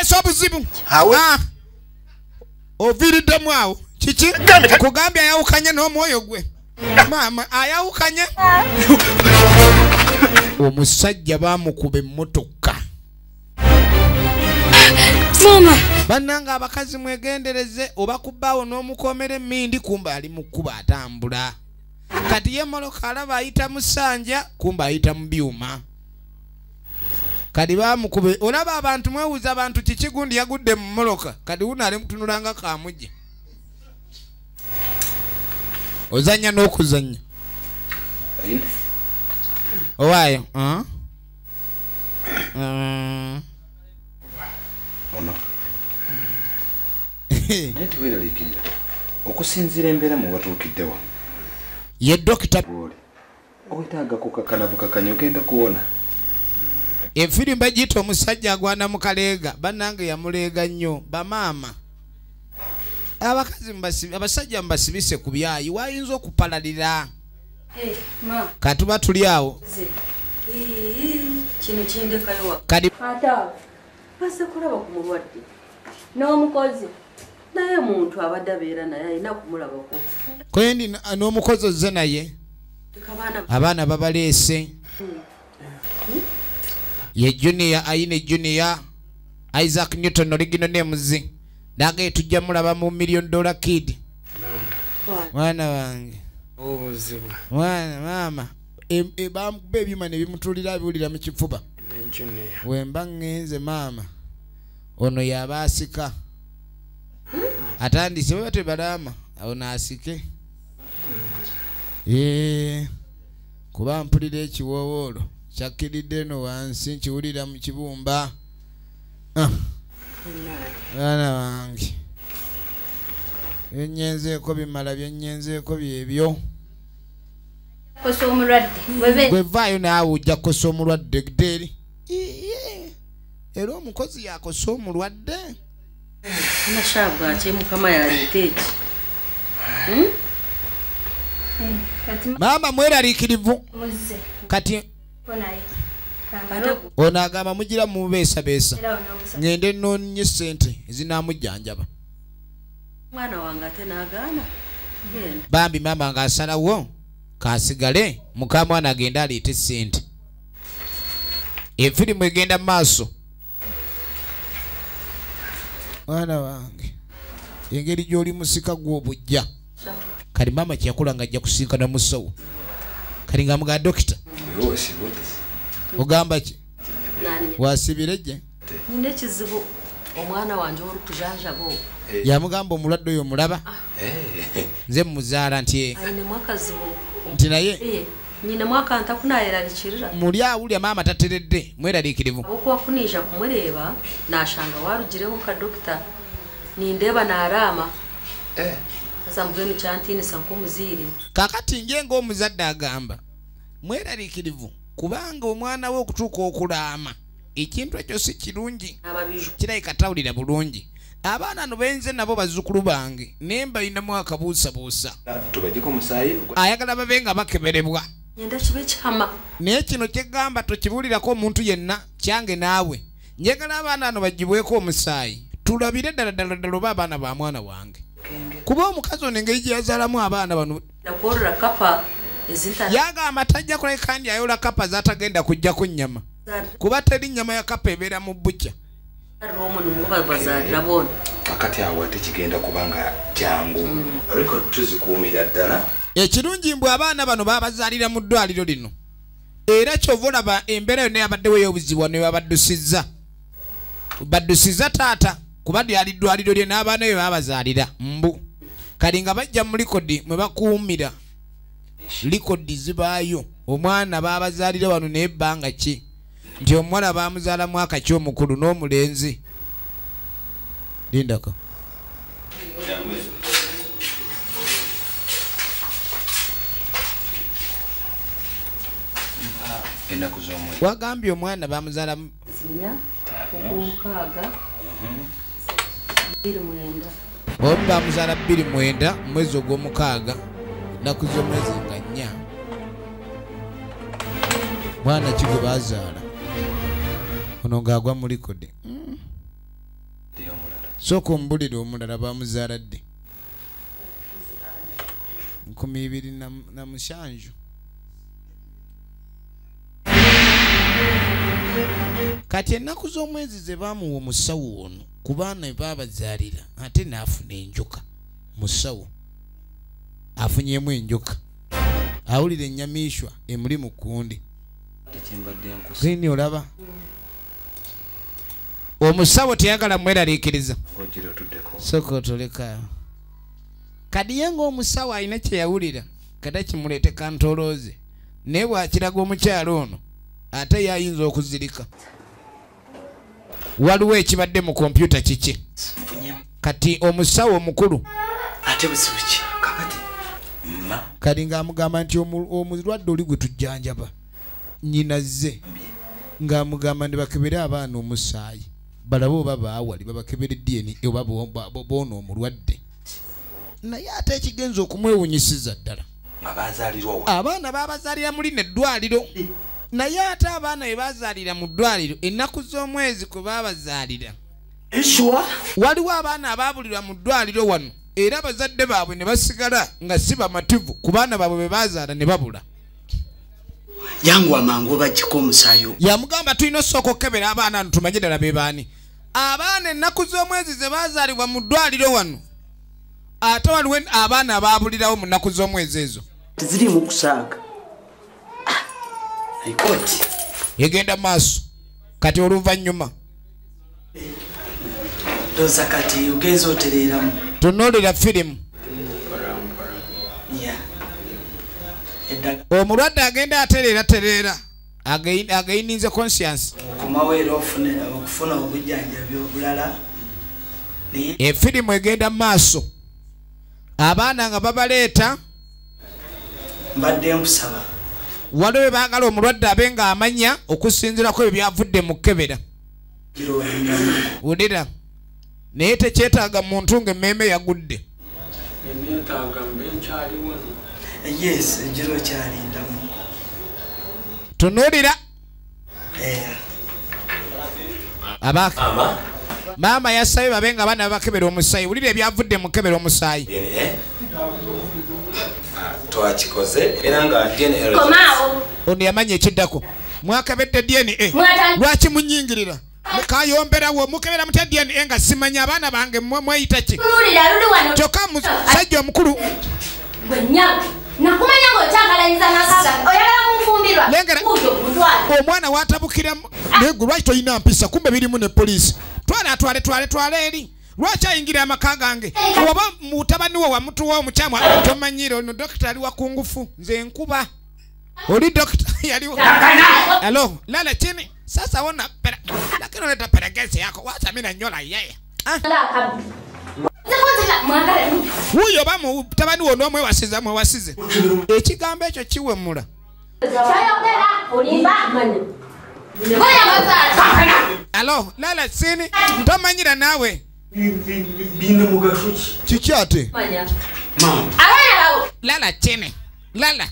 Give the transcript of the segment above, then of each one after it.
oleesa obuzibu oviiriddemu awo kiki kugambye ayawukanye n'omwoyo gwe maama ayawukanye omusajja baamukuba emmotoka Mama bannanga abakazi mwegendereze oba kubbaawo n'omukomera emmindi kumba ali mu kkuba atambula kati ye moloka alaba ayita mu ssanja kumba ayita mu byuma kati baamukube olaba abantu mwewuza abantu kiki gundi yagudde mu moloka kati wuno ali mutunulanga kaamuje ozanya n'okuzanya owaayo ono neti weeralikirira okusinziira embeera mu watuukiddewa ye dokita oyitaaga kukakana bukakanya ogenda kuwona enfirimba giyita omusajja agwana mu kaleega bannange yamuleega nnyo bamaama abasajja mubasibise ku byayi wayinza okupalalira katuba tuli awo kino kindekayo kati base kulaba ku mulwadde n'omukozi naye muntu abadde abeera naye alina kumulabako kwendi n'omukozi ozze naye abaana babaleese ye junior ayine junior Isaac Newton original names nage tujja mulaba mu $1 million kid mwana wange obuzibu mwana mama bamube ebyuma ne bimutulira biwulira mu kifuba wemba ngenze mama ono yabasika atandise bwe tebalama ono asike kuba mpulira ekiwoowoolo kyakiridde no wansi nkiwulira mu kibumba bana wange byenyenzeeko bimala byenyenzeeko byebyo kosa omulwadde gwevaayo naawe ojja kukosa omulwadde gdeeri era omukozi yakosa omulwadde nashabwaki mukama yaleeta eki maama mweraliikirivu kati ono agamba mugira mubeesabeesa ngende noonye ssente ezinamujjanjaba mwana wange ate n'agaana bambi maama ng'asalawo kasigale muka mwana agende aleete ssente efirimu egenda mu maaso mwana wange engeri gy'oli musika gw'obujja kali maama kyeyakola nga ajja kusinkana musawo kali nga muga dokita ogamba ki wasibire gye nyina ekizibu omwana wange olukujanjabo yamugamba omulwadde oyo mulaba nze muzaala nti ayinemu akazibu nti naye nyinemu akantu akunayeralikirira muli awulya maama tateredde mweraliikirivu okuwakunisha kumureeba nashanga warugireho ka dokita nindeeba naaraama asa mbwenu kyantinisa nk'omuziire kakati nge ng'omuzadde agamba mweraliikirivu kubanga omwana we okutuuka okulaama ekintu ekyo si kirungi kirabika tawulira bulungi abaana no benze nabo bazzukulu bange naye mbalinamu akabuusabuusa ayagala babe nga bakeberebwa nyenda kibe kyama naye kino kyegamba tokibuulirako omuntu yenna kyange naawe njagala abaana ano bagibweko omusaayi tulabire ddala ddala ddala oba abaana ba mwana wange kuba omukazi ono engeri gye yazaalamu abaana bano yagamba tajja kuleka kandi ayola kapa zatagenda kujjako nnyama kuba teri nnyama ya kapa ebeera mu bukya kakati awo tekigenda kubanga kyangu ariko tuzikuumira ddala ekirungi mbwe abaana bano babazaalira mu ddwaliro lino era kyova olaba embeera yonna yabaddewo ey'obuzibu ne baddusizza taata kuba lyali ddwaliro lye n'abaana be babazaalira mbu kali nga bajja mu likodi mwe bakuumira likodi zibaayo omwana babazaalira wano naye ebbanga ki nti omuwala bamuzaala mwaka ki omukulu n'omulenzi lindako wagambye omwana bamuzaala omu bamuzaala 29 mwezi ogw'omukaaga naku z'omwezi nga 4 mwana ki gwe bazaala ono ng'agwa mu likodi soko mbulira omulala bamuzaala dde 2007 kati ennaku z'omwezi ze baamuwa omusawo ono ku baana babazaalira ate n'afuna enjoka musawo afunyemu enjoka awulira ennyamiishwa emuli mu kkundi zini olaba omusawo teyagala mweraliikiriza soko otoleka kadi ye ng'omusawo alina kye yawulira kata kimuleete kantolooze naye bw'akiraga omukyalo ono ate yayinza okuzirika waliwo ekibadde mu kompyuta kiki kati omusawo omukulu ate busibuki kakati kati ng'amugamba nti omulwadde oli gwe tujjanjaba nnyinazze ng'amugamba ne bakebere abaana omusaayi balabe oba baawali babakebere DNA oba boona omulwadde naye ate ekigenza okumwewunyisiza ddala abaana babazaalira muli neddwaliro naye ate abaana bwe bazaalira mu ddwaliro ennaku z'omwezi kwe babazaalira waliwo abaana abaabulirwa mu ddwaliro wano era abazadde baabwe ne basigala nga si bamativu ku baana baabwe be bazaala ne babula yangu amangu bagiko omusaayi yamugamba tulina osooka okukebera abaana ano tumanye ddala be baani abaana ennaku z'omwezi ze bazaalibwa mu ddwaliro wano ate waliwo abaana abaabulirawo mu nnaku z'omwezi ezo tezirimu kusaaga ikoti yegenda maaso kati oluvannyuma doza kati ugenza otereeramu tunuulira firimu omulwadde agenda atereera agayininze conscience kumaweera okufuna obujjanjabi obulala efirimu egenda mu maaso abaana nga babaleeta mbadde nkusaba waliwo baagala omulwadde abe nga amanya okusinziirako ebyo byavudde mu kkebera wulira naye tekyetaaga muntu ng'emmeeme yagudde yes ejiro kyalindamu tunuulira maama yasabye babe nga abaana babakebera omusaayi wulira ebyavudde mu kkebera omusaayi twakikoze era nga ono yamanya ekiddako mwakebedde DNA lwaki munyingirira kayomberawo mukebera mutya DNA nga simanya abaana bange mweyita ki kyokka musajja omukulu omwana watabukira naye gwe lwaki toyina mpisa kumbe birimu ne poliisi twale eri lwaki ayingira amaka gange oba mutabani wo wamutuwa omukyamu tomanyire ono dokita ali wakungufu nze nkuba oli dokita yaliwo alo lala chini sasa wona pera lakini leta peragezi yako wacha mimi nanyola yeye huyo ba mutabani wo nomwe wasize ekigambo ekyo kiwemula alo lala chini tomanyira nawe bine mugashuki chichate lala chini lala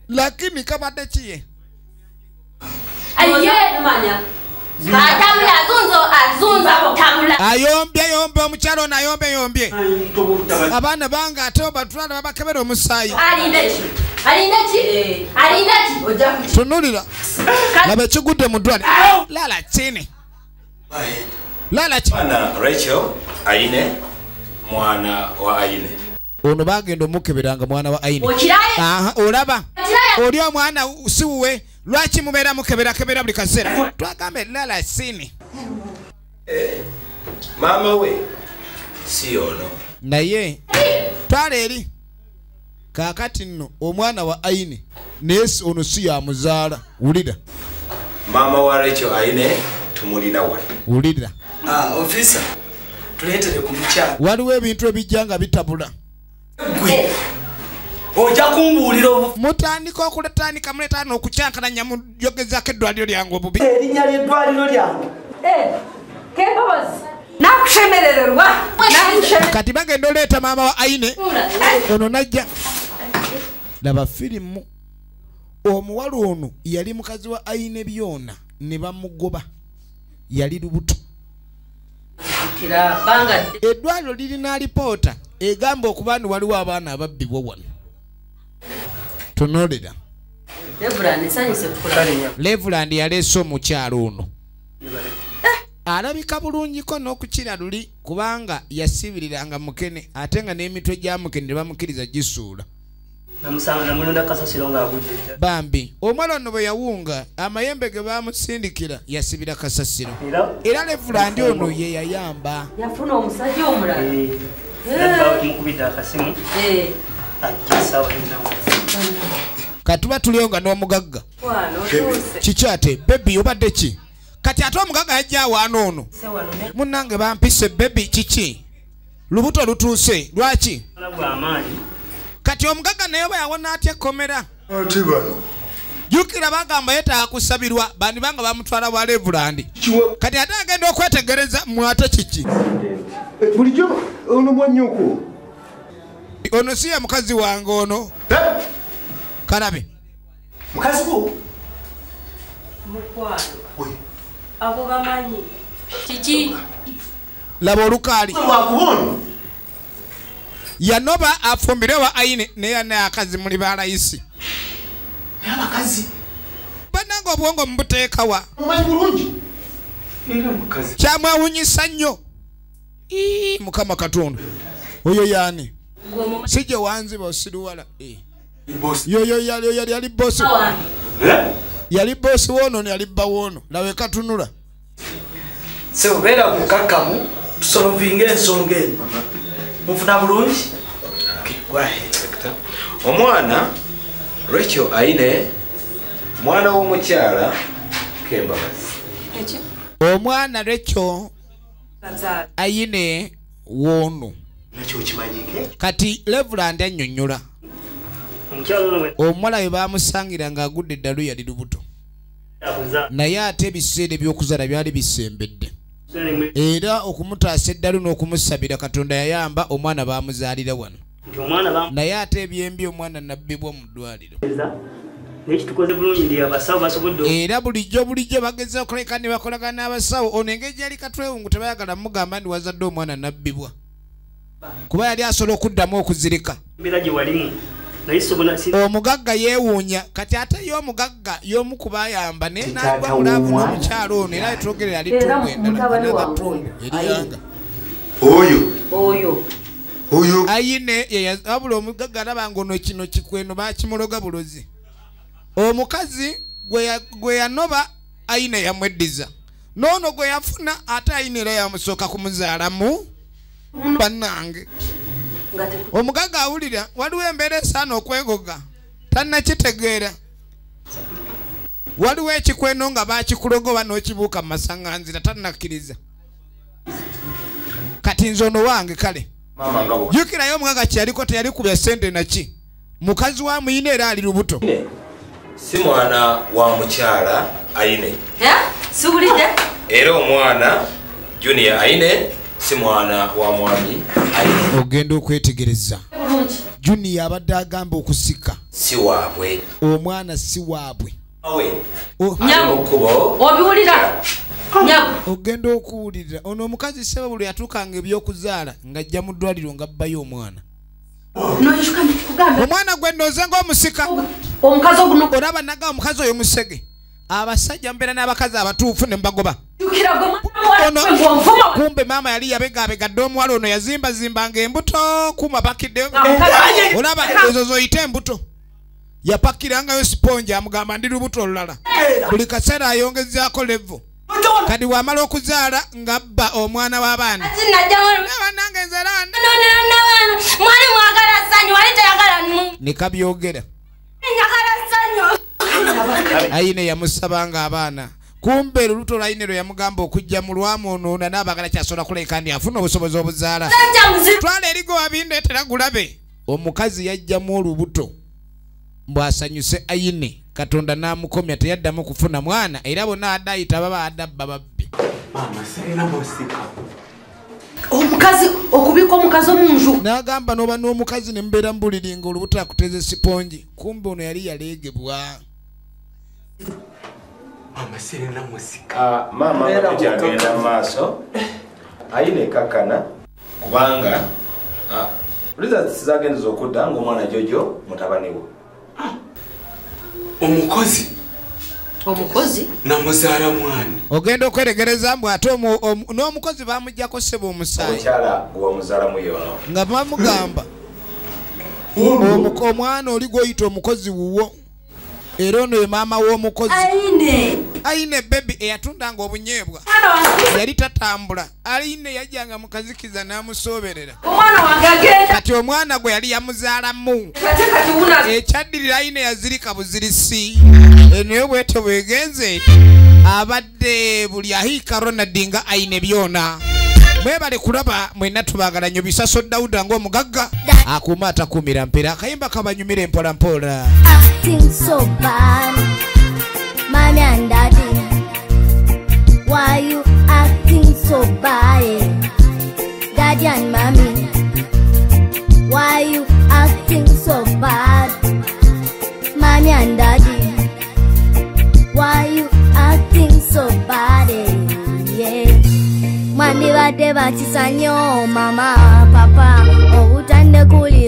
lakini kabadde kiye ayombe omukyalo ono ayombe abaana bange ate obatwala babakebera omusaayi tunulira laba ekigudde mu ddwale lala chini lala Rachel Aine mwana wa Aine ono bagenda omukeberanga mwana wa Aine olaba oli omwana siwuwe lwaki mubeera mukebera buli kaseera twagambe lala chini mama we si ono naye twala eri kakati nno omwana wa Aine naye ono si yamuzaala wulira mama wa Rachel Aine tumulina wano wulira officer tuleetere ku mukyalo waliwo ebintu ebijja nga bitabula ojja kumbuulira mutandika okuletandika muleeta n'okukyankalanya mujogezaako eddwaliro lyange obubi erinnya ly'eddwaliro lyange nakushemerererwa kati bagenda oleeta maama wa Aine ono najja laba firimu omuwala ono yali mukazi wa Aine byona ne bamugoba yali lubuto kira banga eddwaliro lirina alipoota egamba okuba nti waliwo abaana ababbibwa wano tunuulira Reverand yaleese omukyalo ono alabika bulungiko n'okukira luli kubanga yasibiriranga mukene ate nga n'emitwe gya mukene ne bamukiriza gisuula bambi omwana ono bwe yawunga amayembe ge bamusindikira yasibira kasasiro era Reverand ono ye yayamba yafuna omusajja omulala katuba tuliyo nga n'omugagga kikyate bebi obadde ki kati ate omugagga yajja awaana ono munnange bampise bebi kiki lubuto lutuuse lwaki kati omugagga naye oba yawona atya ekkomera jukira bagamba yetaaga kusabirwa bandi banga bamutwala bwa Reverand kati ate agenda okwetegereza mwate kiki bulijjo ono mwannyoko ono si ye mukazi wange ono kalabe mukazi gwo mukwano abo bamanyi kiki laba olukaali lwakubona yanoba afumbire wa aine naye naye akazi muli balayisi abakazi bananga obwongo mubuteekawa omanyi bulungi kyamwewunyisa nnyo mukama katonda oyo yaani sijje wanziba osiruwala yoyo yali bosi yali bosi wono yali bba wono lawe katunula sebeera kukakkamu tusolovinga ensonga eno mufuna bulungi omwana Rachel Aine mwana w'omukyala Kembagazi omwana Rachel Aine wono kati Reverand annyonnyola omuwala we bamusangira ng'agudde eddalu yali lubuto naye ate ebiseera ebyokuzaala byali bisembedde era okumutaasa eddalu n'okumusabira Katonda yayamba omwana baamuzaalira wano naye ate ebyembi omwana nabbibwa mu ddwaliro era bulijjo bageza okuleka ne bakolagana n'abasawo ono engeri gyali katwewungu tebayagala mugamba nti wazadde omwana nabbibwa kuba yali asobola okuddamu okuzirika omugagga yeewuunya kati ate y'omugagga y'omu ku baayamba naye n'agwa mulaavu n'omukyalo ono era etwogere yali ttundu endala n'agatundu eriyanga oyo Aine wabula omugagga alabanga ono kino kikweno baakimuloga bulozi omukazi gwe yanoba Aine yamweddiza n'ono gwe yafuna ate Aine era yamusooka kumuzaalamu bannange omugagga awulira waliwo embeera esaana okwegoga tannakitegeera waliwo ekikweno nga baakikulogoba n'okibuuka mu masaŋŋanzira tannakkiriza kati nze ono wange kale jukirayo omugagga kyeyaliko teyalikubya ssente naki mukazi wa muyina era ali lubuto si mwana wa mukyala Aine siwulidde era omwana Junior Aine si mwana wa mwami Aine ogenda okwetegereza Junior abadde agamba okusika si waabwe omwana si waabwe obiwulira ogenda okuwulira ono omukazi seba buli yatuukanga ebyokuzaala ng'ajja mu ddwaliro ng'abbayo omwana omwana gwe ndooze ng'omusika olaba naga omukazi oyo musege abasajja mbeera n'abakazi abatuufu ne mbagoba kumbe maama yali yabegabegadde omuwala ono yazimbazimbanga embuto kuma pakidde olaba ezo zoyite embuto yapakirangayo siponji amugamba ndi lubuto olulala buli kaseera ayongezaako levo kadi wamala okuzaala ng'abba omwana w'abaana abanange nzeranda ne kabyogera Aine yamusabanga abaana kumbe lubuto lwa Aine lwe yamugamba okujja mu lwamuunuuna n'abaagala kyasobola kuleka ndi afuna obusobozi obuzaala twala erigo abindeetera gulabe omukazi yajjamu olubuto mbwasanyuse Aine Katonda n'amukomya teyaddamu kufuna mwana era bonna adayita baba adabba babbi omukazi okubika omukazi omunju n'agamba n'oba n'omukazi ne mubeera mbuliringa olubuto akuteze siponji kumbe ono yali yaleegebwa mama tujagenda maaso ayine kakkana kubanga results zagenza okudda ng'omwana Jojo mutabani wo. Omukozi namuzaala mwani. Ogenda okweregereza mbu ate n'omukozi bamuggyako ssebo omusaayi. Omukyala gwewamuzaalamu yono. Nga bamugamba omwana oli gw'oyita omukozi wuwo. Era ono ye maama w'omukozi. Ayine bebi eyatundanga obunyeebwa. Yali tatambula. Ayine yajjanga mukazikiza n'amusoberera. Kati omwana gwe yali yamuzaalamu. Ekyaddirira Ayine yazirika buzirisi. Eno bwete bwegenze abadde buli ahiika Ronald nga Ayine byona. Mwebale kulaba mwenna tubagala nnyo Bisaso Dawuda ng'omugagga akuuma atakuumira mpera akayimba kabanyumira empola mpola. Acting so bad, mommy and daddy. Why you acting so bad, daddy and mommy? Why you acting so bad, mommy and daddy? Why you acting so bad? Yeah. Mandi bate bachisanyo mama papa obutande kuli